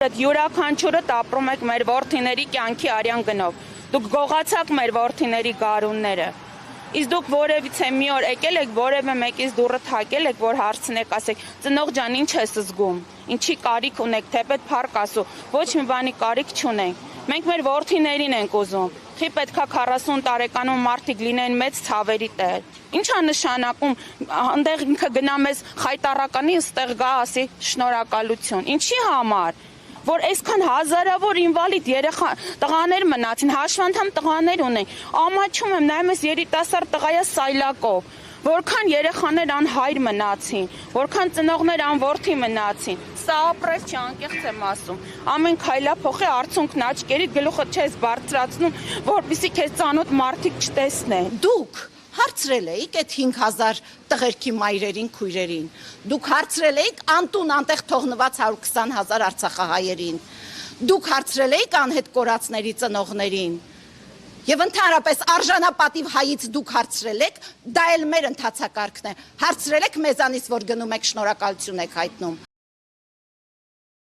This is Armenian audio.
Յուրաքանչյուրդ ապրում եք մեր որդիների կյանքի արյան գնով։ Դուք գողացաք մեր որդիների գարունները։ Իսկ դուք որևիցե մի օր եկել եք որևէ մեկից դուռը թակել եք, որ հարցնեք, ասեք, ծնող ջան, ինչ ես զգում, ինչի կարիք ունեք, թեպետ փառք Աստծո, ոչ մի բանի կարիք չունենք։ Մենք մեր որդիներին ենք ուզում։ Խի պետքա 40 տարեկանում մարդիկ լինեն մեծ ցավերի տեր։ Ինչ է նշանակում, այնտեղ ինքը գնա մեզ խայտարականի, այստեղ գա ասի շնորհակալություն։ Ինչի համար, որ այսքան հազարավոր ինվալիդ տղաներ մնացին, հաշվանդամ տղաներ ունեն։ Ամաչում եմ, նայում ես երիտասարդ տղայա սայլակով, որքան երեխաներ անհայր մնացին, որքան ծնողներ անորդի մնացին։ Սա ապրես չի, անկեղծ եմ ասում։ Ամեն քայլա փոխի արցունքն աչքերիդ գլուխը չես բարձրացնում, որպեսզի քեզ ծանոթ մարդիկ չտեսնեն։ Դուք հարցրել էիք այդ 5000 տղերքի մայրերին, քույրերին։ Դուք հարցրել էիք անտուն անտեղ թողնված 120,000 արցախահայերին։ Դուք հարցրել էիք անհետ կորածների ծնողներին։ Եվ ընդհանրապես արժանապատիվ հայից դուք հարցրել եք, դա էլ մեր ընթացակարգն է։ Հարցրել եք մեզանից, որ գնում եք շնորհակալություն եք հայտնում։